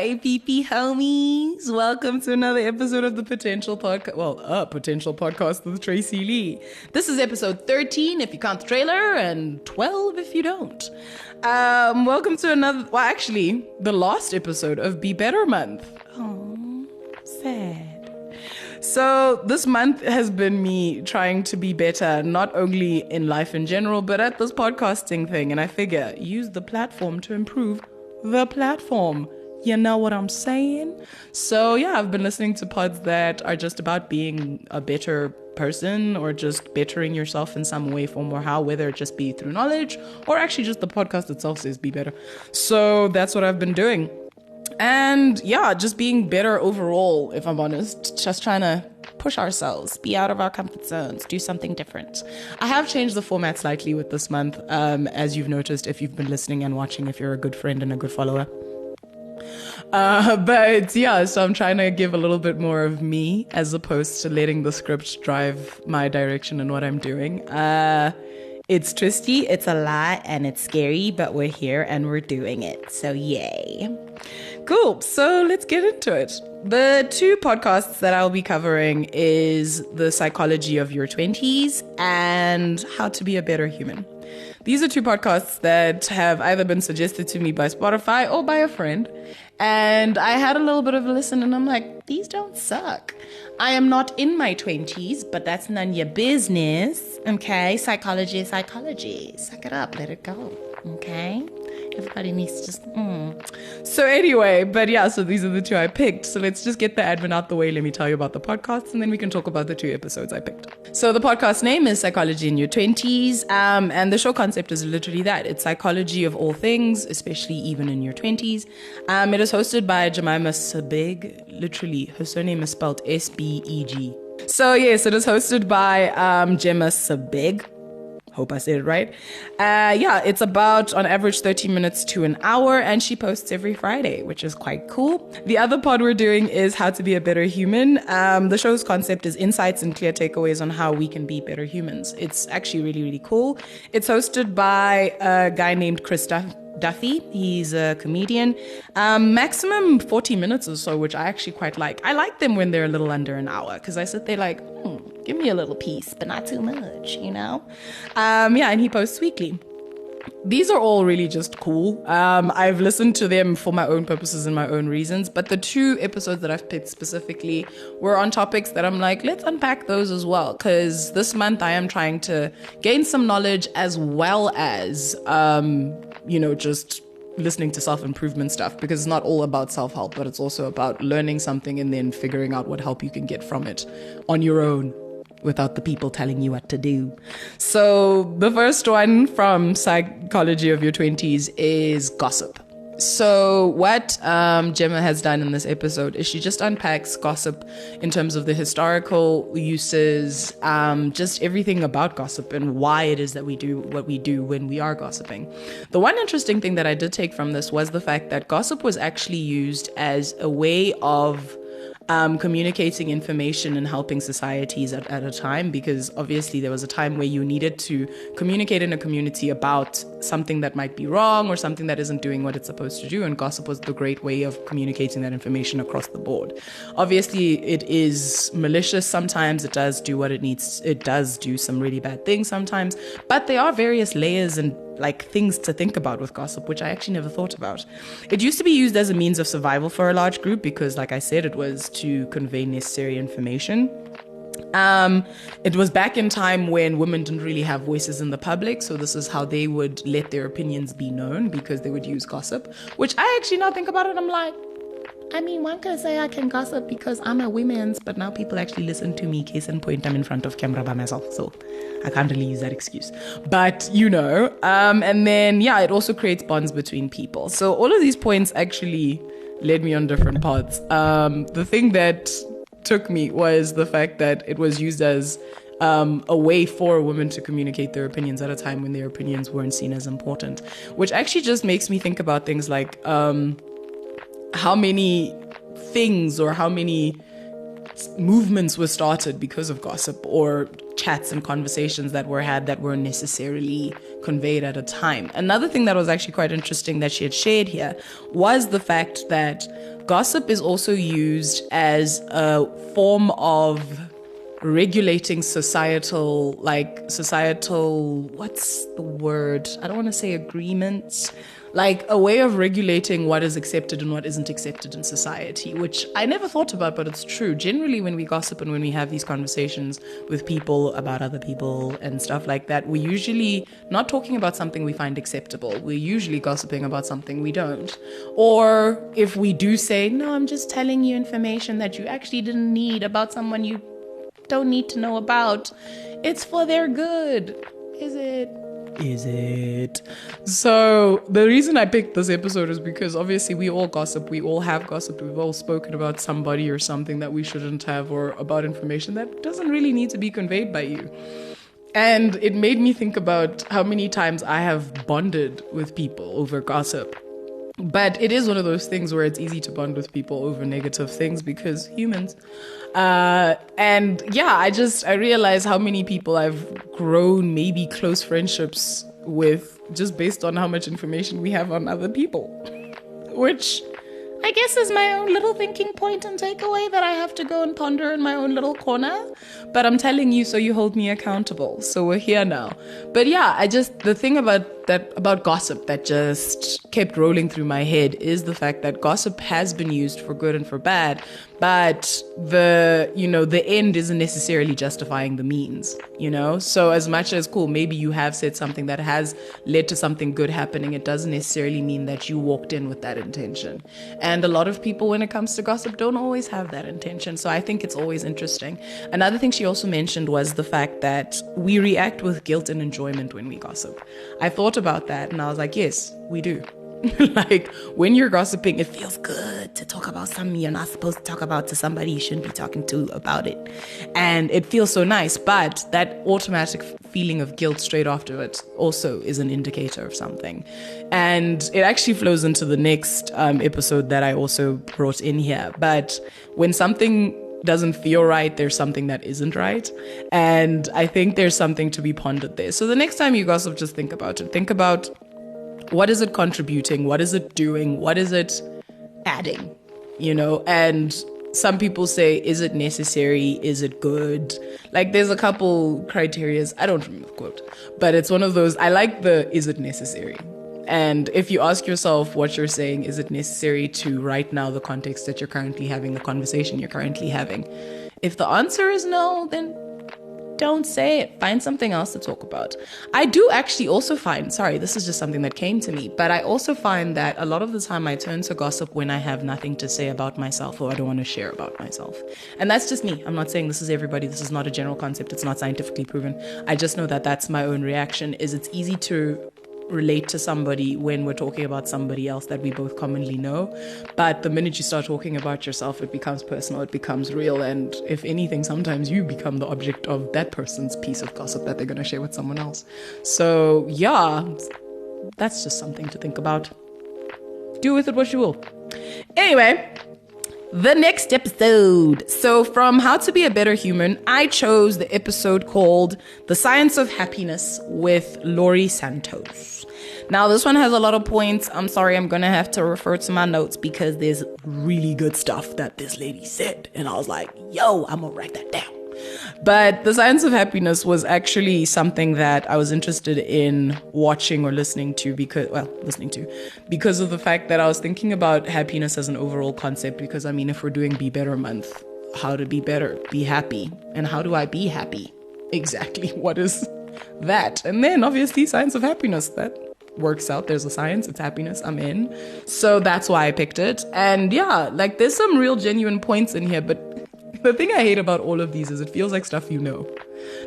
APP homies. Welcome to another episode of the Potential Podcast. Well, a Potential Podcast with Tracy Lee. This is episode 13 if you count the trailer and 12 if you don't. Welcome to the last episode of Be Better Month. Oh, sad. So this month has been me trying to be better, not only in life in general, but at this podcasting thing. And I figure, use the platform to improve the platform. You know what I'm saying? So yeah, I've been listening to pods that are just about being a better person or just bettering yourself in some way, form, or how, whether it just be through knowledge or actually just the podcast itself says be better. So that's what I've been doing. And yeah, just being better overall, if I'm honest, just trying to push ourselves, be out of our comfort zones, do something different. I have changed the format slightly with this month, as you've noticed if you've been listening and watching, if you're a good friend and a good follower. But yeah, so I'm trying to give a little bit more of me as opposed to letting the script drive my direction and what I'm doing. It's twisty, it's a lot, and it's scary, but we're here and we're doing it. So yay. Cool. So let's get into it. The two podcasts that I'll be covering is the psychology of your 20s and how to be a better human. These are two podcasts that have either been suggested to me by Spotify or by a friend. And I had a little bit of a listen and I'm like, these don't suck. I am not in my 20s, but that's none of your business. Okay, psychology is psychology. Suck it up, let it go. Okay? Everybody needs to just, So anyway, but yeah, so these are the two I picked. So let's just get the admin out the way. Let me tell you about the podcasts and then we can talk about the two episodes I picked. So the podcast name is Psychology in Your 20s. And the show concept is literally that. It's psychology of all things, especially even in your 20s. It is hosted by Jemima Sabeg. Literally, her surname is spelled S-B-E-G. So yes, it is hosted by Gemma Sabeg. Hope I said it right. Yeah, it's about on average 30 minutes to an hour and she posts every Friday, which is quite cool. The other pod we're doing is How to Be a Better Human. The show's concept is insights and clear takeaways on how we can be better humans. It's actually really, really cool. It's hosted by a guy named Chris Duffy. He's a comedian. Maximum 40 minutes or so, which I actually quite like. I like them when they're a little under an hour because I sit there like, give me a little piece, but not too much, you know? Yeah, and he posts weekly. These are all really just cool. I've listened to them for my own purposes and my own reasons, but the two episodes that I've picked specifically were on topics that I'm like, let's unpack those as well, because this month I am trying to gain some knowledge as well as, just listening to self-improvement stuff, because it's not all about self-help, but it's also about learning something and then figuring out what help you can get from it on your own without the people telling you what to do. So the first one from Psychology of Your 20s is gossip. So what Gemma has done in this episode is she just unpacks gossip in terms of the historical uses, just everything about gossip and why it is that we do what we do when we are gossiping. The one interesting thing that I did take from this was the fact that gossip was actually used as a way of communicating information and helping societies at a time, because obviously there was a time where you needed to communicate in a community about something that might be wrong or something that isn't doing what it's supposed to do, and gossip was the great way of communicating that information across the board. Obviously it is malicious sometimes, it does do what it needs, it does do some really bad things sometimes, but there are various layers and things to think about with gossip, which I actually never thought about. It used to be used as a means of survival for a large group because, like I said, it was to convey necessary information. It was back in time when women didn't really have voices in the public, so this is how they would let their opinions be known, because they would use gossip, which I actually now think about it, I'm like, I mean, one could say I can gossip because I'm a women's, but now people actually listen to me, case in point, I'm in front of camera by myself, so I can't really use that excuse. But, and then, yeah, it also creates bonds between people. So all of these points actually led me on different paths. The thing that took me was the fact that it was used as a way for women to communicate their opinions at a time when their opinions weren't seen as important, which actually just makes me think about things like how many things or how many movements were started because of gossip, or chats and conversations that were had that weren't necessarily conveyed at a time. Another thing that was actually quite interesting that she had shared here was the fact that gossip is also used as a form of regulating societal, what's the word? I don't want to say agreements. Like a way of regulating what is accepted and what isn't accepted in society, which I never thought about, but it's true. Generally, when we gossip and when we have these conversations with people about other people and stuff like that, we're usually not talking about something we find acceptable. We're usually gossiping about something we don't. Or if we do say, no, I'm just telling you information that you actually didn't need about someone you don't need to know about, it's for their good. Is it? So the reason I picked this episode is because obviously we all gossip, we all have gossiped, we've all spoken about somebody or something that we shouldn't have, or about information that doesn't really need to be conveyed by you. And it made me think about how many times I have bonded with people over gossip. But it is one of those things where it's easy to bond with people over negative things because humans. And yeah, I realize how many people I've grown maybe close friendships with just based on how much information we have on other people, which I guess is my own little thinking point and takeaway that I have to go and ponder in my own little corner. But I'm telling you, so you hold me accountable. So we're here now. But yeah, the thing about gossip that just kept rolling through my head is the fact that gossip has been used for good and for bad, but the end isn't necessarily justifying the means, So as much as cool, maybe you have said something that has led to something good happening, it doesn't necessarily mean that you walked in with that intention. And a lot of people, when it comes to gossip, don't always have that intention. So I think it's always interesting. Another thing she also mentioned was the fact that we react with guilt and enjoyment when we gossip. I thought about that and I was like, yes, we do. Like when you're gossiping, it feels good to talk about something you're not supposed to talk about to somebody you shouldn't be talking to about it. And it feels so nice, but that automatic feeling of guilt straight after it also is an indicator of something. And it actually flows into the next episode that I also brought in here. But when something doesn't feel right, there's something that isn't right. And I think there's something to be pondered there. So the next time you gossip, just think about it. Think about, what is it contributing? What is it doing? What is it adding? And some people say, is it necessary? Is it good? Like there's a couple criterias. I don't remember the quote, but it's one of those. I like the, is it necessary? And if you ask yourself what you're saying, is it necessary to right now, the context that you're currently having, the conversation you're currently having? If the answer is no, then don't say it. Find something else to talk about. I do actually also find, this is just something that came to me, but I also find that a lot of the time I turn to gossip when I have nothing to say about myself or I don't want to share about myself. And that's just me. I'm not saying this is everybody. This is not a general concept. It's not scientifically proven. I just know that that's my own reaction. It's easy to relate to somebody when we're talking about somebody else that we both commonly know. But the minute you start talking about yourself, it becomes personal, it becomes real. And if anything, sometimes you become the object of that person's piece of gossip that they're going to share with someone else. So yeah, that's just something to think about. Do with it what you will. Anyway, the next episode. So from How to Be a Better Human, I chose the episode called The Science of Happiness with Laurie Santos. Now, this one has a lot of points. I'm sorry, I'm going to have to refer to my notes because there's really good stuff that this lady said. And I was like, yo, I'm going to write that down. But The Science of Happiness was actually something that I was interested in watching or listening to because of the fact that I was thinking about happiness as an overall concept. Because if we're doing Be Better Month, how to be better, be happy. And how do I be happy? Exactly. What is that? And then obviously Science of Happiness, that works out. There's a science, it's happiness, I'm in. So that's why I picked it. And yeah, there's some real genuine points in here, but the thing I hate about all of these is it feels like stuff you know.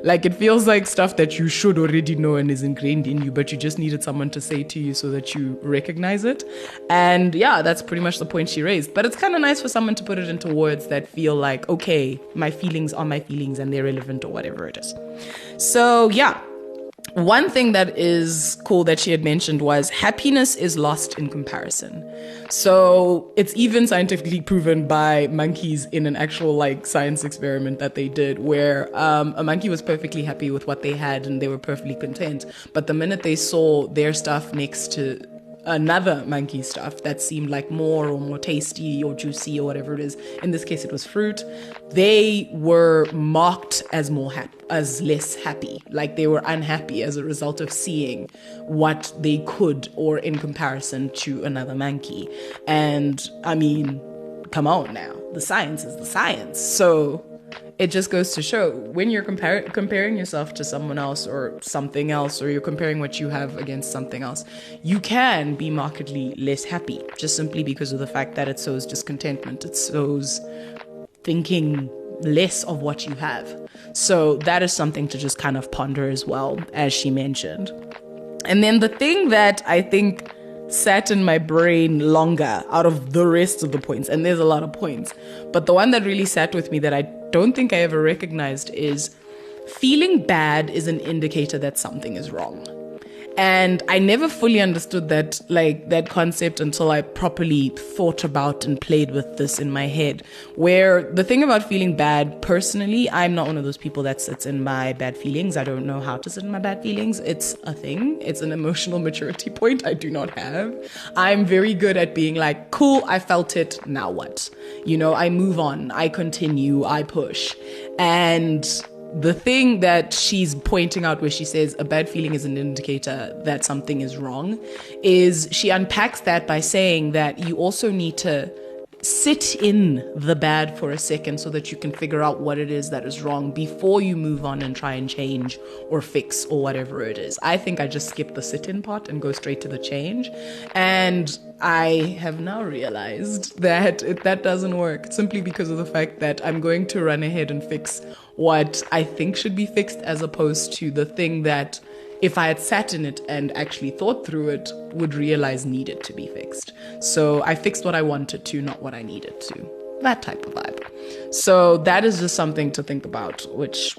It feels like stuff that you should already know and is ingrained in you, but you just needed someone to say to you so that you recognize it. And yeah, that's pretty much the point she raised. But it's kind of nice for someone to put it into words that feel like, okay, my feelings are my feelings and they're relevant or whatever it is. So yeah. One thing that is cool that she had mentioned was happiness is lost in comparison. So it's even scientifically proven by monkeys in an actual science experiment that they did where a monkey was perfectly happy with what they had and they were perfectly content. But the minute they saw their stuff next to another monkey stuff that seemed like more or more tasty or juicy or whatever it is. In this case, it was fruit. They were marked as as less happy. Like they were unhappy as a result of seeing what they could, or in comparison to another monkey. And I mean, come on now, the science is the science. So it just goes to show, when you're comparing yourself to someone else or something else, or you're comparing what you have against something else, you can be markedly less happy, just simply because of the fact that it sows discontentment. It sows thinking less of what you have. So that is something to just kind of ponder as well, as she mentioned. And then the thing that I think sat in my brain longer out of the rest of the points, and there's a lot of points, but the one that really sat with me that I don't think I ever recognized is feeling bad is an indicator that something is wrong. And I never fully understood that concept until I properly thought about and played with this in my head. Where the thing about feeling bad, personally, I'm not one of those people that sits in my bad feelings. I don't know how to sit in my bad feelings. It's a thing. It's an emotional maturity point I do not have. I'm very good at being like, cool, I felt it, now what? I move on, I continue, I push. And the thing that she's pointing out, where she says a bad feeling is an indicator that something is wrong, is she unpacks that by saying that you also need to sit in the bad for a second so that you can figure out what it is that is wrong before you move on and try and change or fix or whatever it is. I think I just skip the sit-in part and go straight to the change. And I have now realized that that doesn't work, simply because of the fact that I'm going to run ahead and fix what I think should be fixed, as opposed to the thing that, if I had sat in it and actually thought through it, would realize needed to be fixed. So I fixed what I wanted to, not what I needed to. That type of vibe. So that is just something to think about, which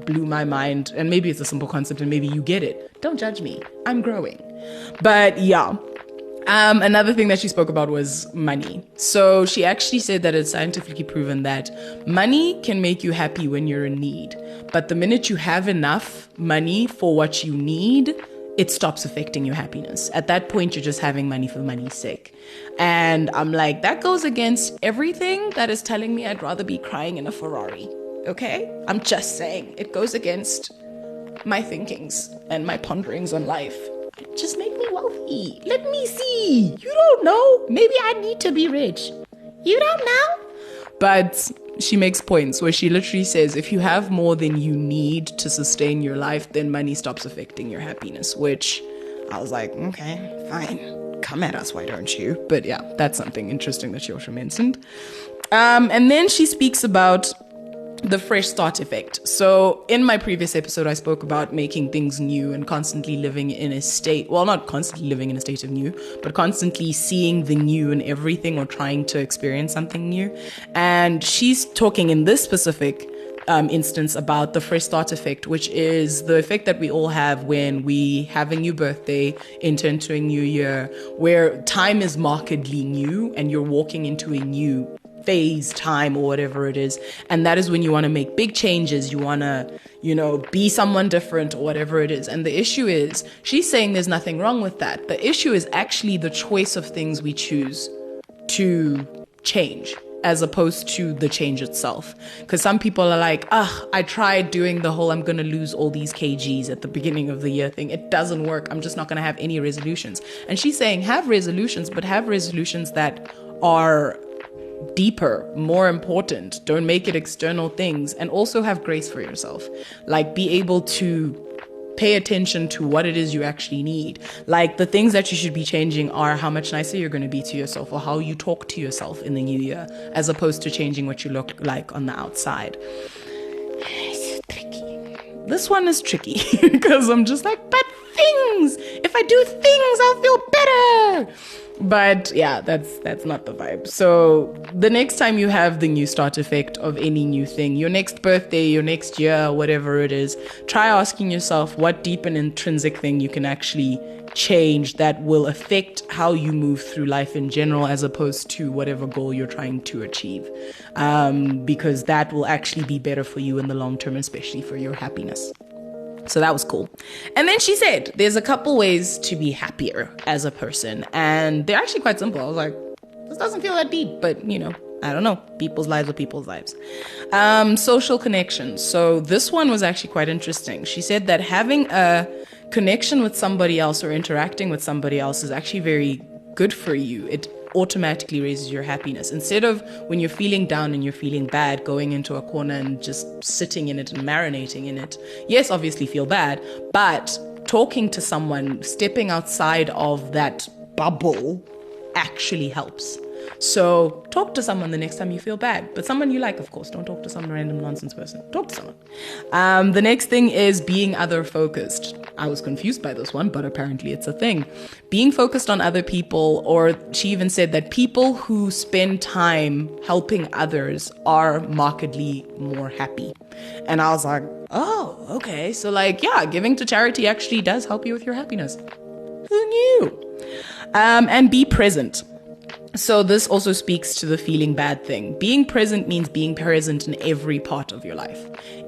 blew my mind. And maybe it's a simple concept and maybe you get it. Don't judge me. I'm growing. But yeah. Another thing that she spoke about was money. So she actually said that it's scientifically proven that money can make you happy when you're in need. But the minute you have enough money for what you need, it stops affecting your happiness. At that point, you're just having money for money's sake. And I'm like, that goes against everything that is telling me I'd rather be crying in a Ferrari. Okay? I'm just saying, it goes against my thinkings and my ponderings on life. Just make me wealthy. Let me see. You don't know. Maybe I need to be rich. You don't know. But she makes points where she literally says, if you have more than you need to sustain your life, then money stops affecting your happiness, which I was like, okay, fine. Come at us, why don't you? But yeah, that's something interesting that she also mentioned. And then she speaks about the fresh start effect. So in my previous episode, I spoke about making things new and constantly living in a state, well, not constantly living in a state of new, but constantly seeing the new in everything or trying to experience something new. And she's talking in this specific instance about the fresh start effect, which is the effect that we all have when we have a new birthday, enter into a new year, where time is markedly new and you're walking into a new phase, time, or whatever it is. And that is when you want to make big changes. You want to, be someone different or whatever it is. And the issue is, she's saying there's nothing wrong with that. The issue is actually the choice of things we choose to change, as opposed to the change itself. Because some people are like, I tried doing the whole I'm going to lose all these kgs at the beginning of the year thing. It doesn't work. I'm just not going to have any resolutions. And she's saying, have resolutions, but have resolutions that are deeper, more important. Don't make it external things, and also have grace for yourself. Like, be able to pay attention to what it is you actually need. Like, the things that you should be changing are how much nicer you're going to be to yourself, or how you talk to yourself in the new year, as opposed to changing what you look like on the outside. It's tricky. This one is tricky because I'm just like, but things, if I do things, I'll feel better. But yeah, that's not the vibe. So the next time you have the new start effect of any new thing, your next birthday, your next year, whatever it is, try asking yourself what deep and intrinsic thing you can actually change that will affect how you move through life in general, as opposed to whatever goal you're trying to achieve. Because that will actually be better for you in the long term, especially for your happiness. So that was cool. And then she said, there's a couple ways to be happier as a person. And they're actually quite simple. I was like, this doesn't feel that deep, but you know, I don't know. People's lives are people's lives. Social connections. So this one was actually quite interesting. She said that having a connection with somebody else or interacting with somebody else is actually very good for you. It automatically raises your happiness. Instead of when you're feeling down and you're feeling bad, going into a corner and just sitting in it and marinating in it. Yes, obviously feel bad, but talking to someone, stepping outside of that bubble actually helps. So talk to someone the next time you feel bad, but someone you like, of course. Don't talk to some random nonsense person. Talk to someone. The next thing is being other focused. I was confused by this one, but apparently it's a thing. Being focused on other people, or she even said that people who spend time helping others are markedly more happy. And I was like, oh, okay. So like, yeah, giving to charity actually does help you with your happiness. Who knew? And be present. So this also speaks to the feeling bad thing. Being present means being present in every part of your life.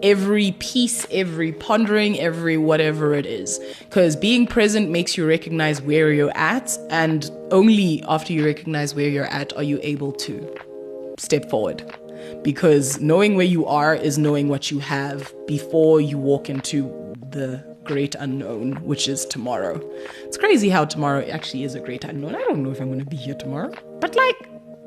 Every piece, every pondering, every whatever it is. Because being present makes you recognize where you're at, and only after you recognize where you're at are you able to step forward. Because knowing where you are is knowing what you have before you walk into the great unknown, which is tomorrow. It's crazy how tomorrow actually is a great unknown. I don't know if I'm going to be here tomorrow, but like,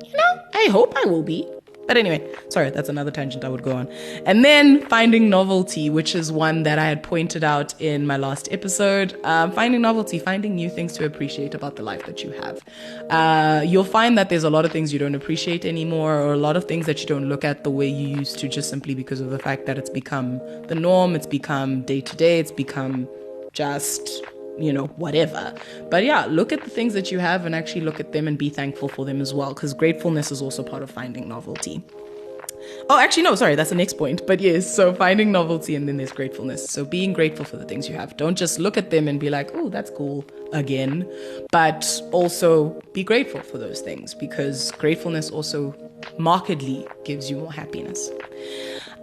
you know, I hope I will be. But anyway, sorry, that's another tangent I would go on. And then finding novelty, which is one that I had pointed out in my last episode. Finding novelty, finding new things to appreciate about the life that you have. You'll find that there's a lot of things you don't appreciate anymore, or a lot of things that you don't look at the way you used to, just simply because of the fact that it's become the norm, it's become day to day, it's become just, you know, whatever. But yeah, look at the things that you have and actually look at them and be thankful for them as well, because gratefulness is also part of finding novelty. Oh, actually, no, sorry, that's the next point. But yes, so finding novelty, and then there's gratefulness. So being grateful for the things you have. Don't just look at them and be like, oh, that's cool again, but also be grateful for those things, because gratefulness also markedly gives you more happiness.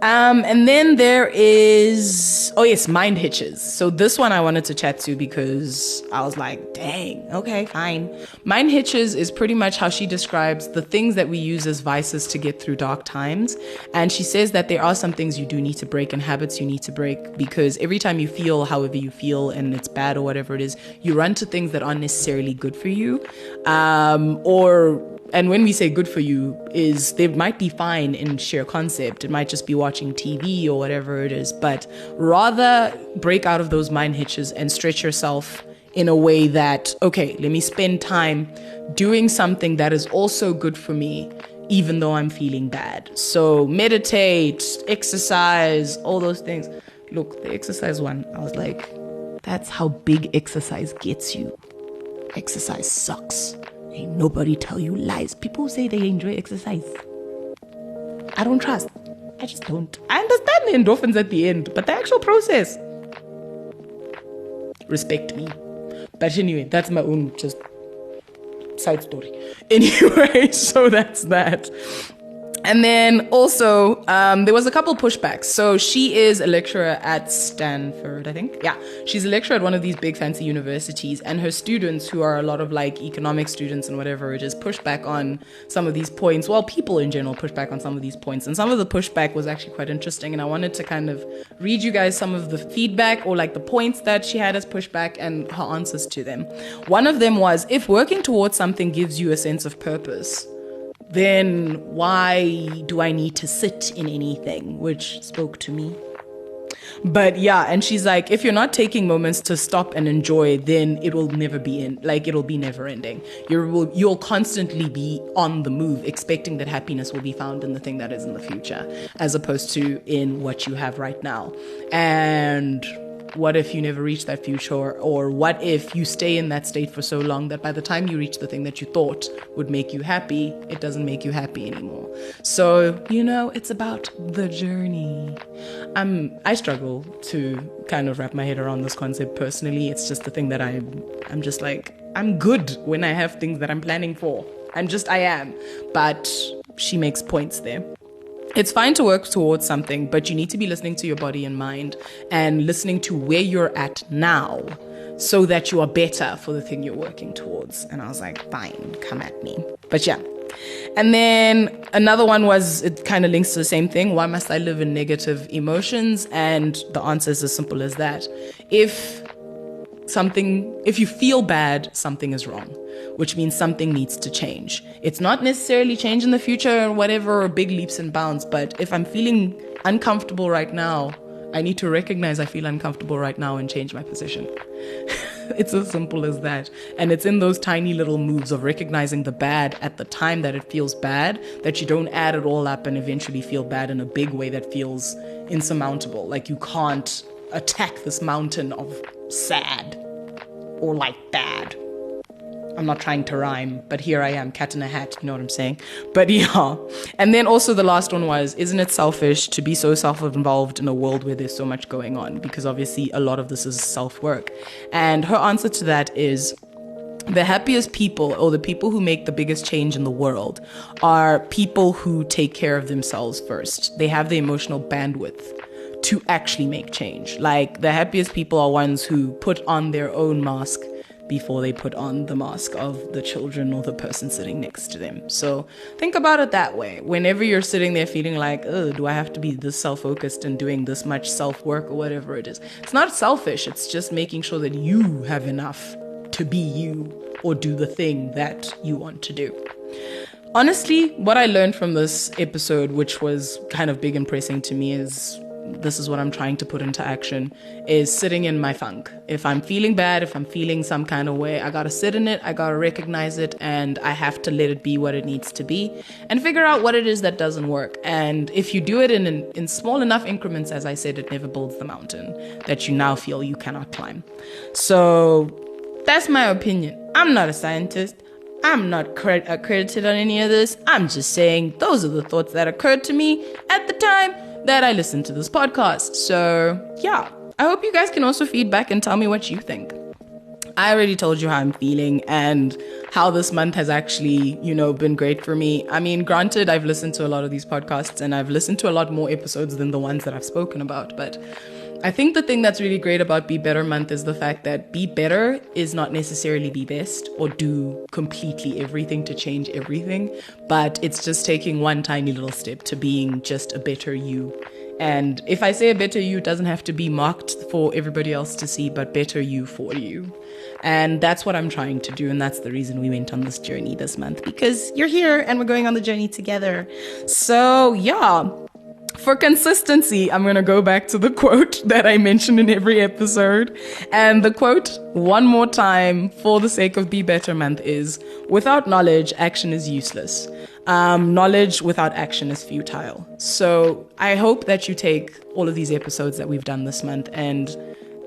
And then there is, oh yes, mind hitches. So this one I wanted to chat to because I was like, dang, okay, fine. Mind hitches is pretty much how she describes the things that we use as vices to get through dark times. And she says that there are some things you do need to break and habits you need to break, because every time you feel however you feel and it's bad or whatever it is, you run to things that aren't necessarily good for you. And when we say good for you, is they might be fine in sheer concept. It might just be watching TV or whatever it is, but rather break out of those mind hitches and stretch yourself in a way that, okay, let me spend time doing something that is also good for me, even though I'm feeling bad. So meditate, exercise, all those things. Look, the exercise one, I was like, that's how big exercise gets you. Exercise sucks. Ain't nobody tell you lies. People say they enjoy exercise. I don't trust. I just don't. I understand the endorphins at the end, but the actual process. Respect me. But anyway, that's my own just side story. Anyway, so that's that. And then also, there was a couple pushbacks. So she is a lecturer at Stanford, I think. Yeah, she's a lecturer at one of these big fancy universities. And her students, who are a lot of like economic students and whatever it is, push back on some of these points. Well, people in general push back on some of these points. And some of the pushback was actually quite interesting. And I wanted to kind of read you guys some of the feedback, or like the points that she had as pushback and her answers to them. One of them was, if working towards something gives you a sense of purpose, then why do I need to sit in anything? Which spoke to me. But yeah, and she's like, if you're not taking moments to stop and enjoy, then it will never be it'll be never ending. You'll constantly be on the move, expecting that happiness will be found in the thing that is in the future, as opposed to in what you have right now. And what if you never reach that future? Or what if you stay in that state for so long that by the time you reach the thing that you thought would make you happy, it doesn't make you happy anymore? So, you know, it's about the journey. I struggle to kind of wrap my head around this concept personally. It's just the thing that I'm just like, I'm good when I have things that I'm planning for. I am. But she makes points there. It's fine to work towards something, but you need to be listening to your body and mind and listening to where you're at now so that you are better for the thing you're working towards. And I was like, fine, come at me. But yeah. And then another one was, it kind of links to the same thing. Why must I live in negative emotions? And the answer is as simple as that. If you feel bad, something is wrong, which means something needs to change. It's not necessarily change in the future or whatever, or big leaps and bounds, but if I'm feeling uncomfortable right now, I need to recognize I feel uncomfortable right now and change my position. It's as simple as that. And it's in those tiny little moves of recognizing the bad at the time that it feels bad, that you don't add it all up and eventually feel bad in a big way that feels insurmountable. Like you can't attack this mountain of sad or like bad. I'm not trying to rhyme, but here I am, cat in a hat, you know what I'm saying? But yeah. And then also the last one was, isn't it selfish to be so self-involved in a world where there's so much going on? Because obviously a lot of this is self-work. And her answer to that is, the happiest people, or the people who make the biggest change in the world, are people who take care of themselves first. They have the emotional bandwidth to actually make change. Like, the happiest people are ones who put on their own mask before they put on the mask of the children or the person sitting next to them. So think about it that way. Whenever you're sitting there feeling like, oh, do I have to be this self-focused and doing this much self-work or whatever it is? It's not selfish. It's just making sure that you have enough to be you or do the thing that you want to do. Honestly, what I learned from this episode, which was kind of big and pressing to me, is this is what I'm trying to put into action, is sitting in my funk. If I'm feeling bad, if I'm feeling some kind of way, I gotta sit in it, I gotta recognize it, and I have to let it be what it needs to be and figure out what it is that doesn't work. And if you do it in small enough increments, as I said, it never builds the mountain that you now feel you cannot climb. So that's my opinion. I'm not a scientist. I'm not accredited on any of this. I'm just saying those are the thoughts that occurred to me at the time that I listened to this podcast. So yeah, I hope you guys can also feed back and tell me what you think. I already told you how I'm feeling and how this month has actually, been great for me. I mean, granted, I've listened to a lot of these podcasts and I've listened to a lot more episodes than the ones that I've spoken about, but I think the thing that's really great about Be Better Month is the fact that be better is not necessarily be best or do completely everything to change everything, but it's just taking one tiny little step to being just a better you. And if I say a better you, it doesn't have to be marked for everybody else to see, but better you for you. And that's what I'm trying to do. And that's the reason we went on this journey this month, because you're here and we're going on the journey together. So yeah. For consistency, I'm going to go back to the quote that I mentioned in every episode. And the quote, one more time, for the sake of Be Better Month, is, without knowledge, action is useless. Knowledge without action is futile. So I hope that you take all of these episodes that we've done this month and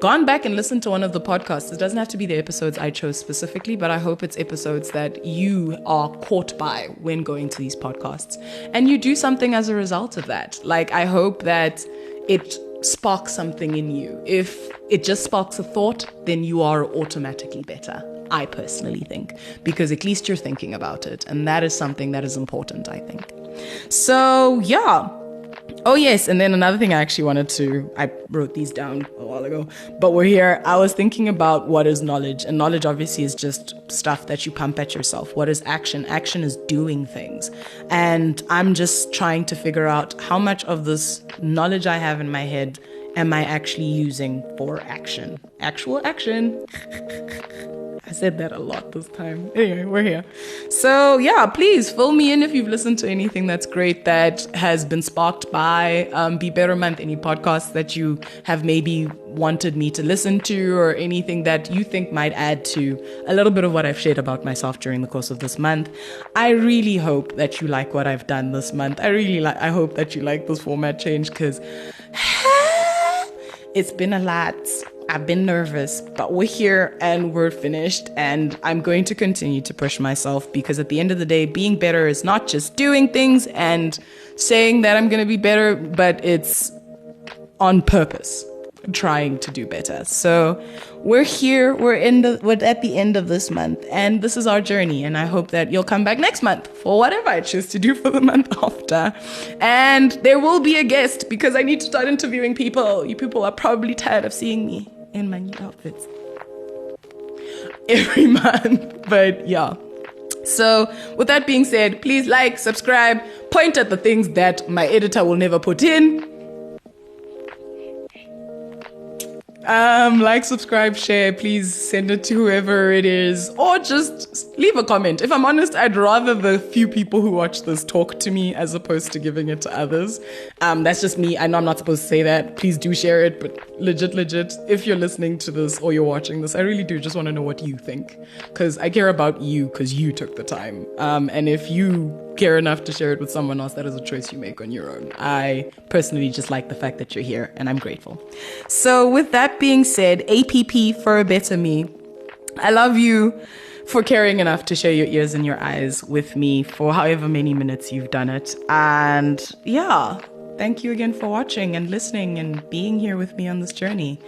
gone back and listened to one of the podcasts. It doesn't have to be the episodes I chose specifically, but I hope it's episodes that you are caught by when going to these podcasts. And you do something as a result of that. Like, I hope that it sparks something in you. If it just sparks a thought, then you are automatically better. I personally think, because at least you're thinking about it. And that is something that is important, I think. So yeah. Oh yes, and then another thing I wrote these down a while ago, but we're here. I was thinking about what is knowledge, and knowledge obviously is just stuff that you pump at yourself. What is action? Action is doing things. And I'm just trying to figure out how much of this knowledge I have in my head am I actually using for action? Actual action. I said that a lot this time. Anyway, we're here. So yeah, please fill me in if you've listened to anything that's great that has been sparked by Be Better Month, any podcasts that you have maybe wanted me to listen to, or anything that you think might add to a little bit of what I've shared about myself during the course of this month. I really hope that you like what I've done this month. I hope that you like this format change, because it's been a lot. I've been nervous, but we're here and we're finished, and I'm going to continue to push myself, because at the end of the day, being better is not just doing things and saying that I'm going to be better, but it's on purpose. trying to do better. So we're here, we're at the end of this month, and this is our journey, and I hope that you'll come back next month for whatever I choose to do for the month after. And there will be a guest, because I need to start interviewing people. You people are probably tired of seeing me in my new outfits every month, but yeah. So with that being said, please like, subscribe, point at the things that my editor will never put in. Like, subscribe, share, please send it to whoever it is, or just leave a comment. If I'm honest, I'd rather the few people who watch this talk to me as opposed to giving it to others. That's just me. I know I'm not supposed to say that. Please do share it, but legit, if you're listening to this or you're watching this, I really do just want to know what you think, because I care about you because you took the time. And if you care enough to share it with someone else, that is a choice you make on your own. I personally just like the fact that you're here, and I'm grateful. So with that being said, APP for a better me. I love you for caring enough to share your ears and your eyes with me for however many minutes you've done it. And yeah, thank you again for watching and listening and being here with me on this journey.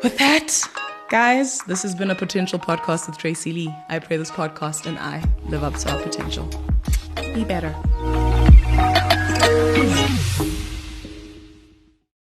With that, guys, this has been a Potential Podcast with Tracy Lee. I pray this podcast and I live up to our potential. Be better.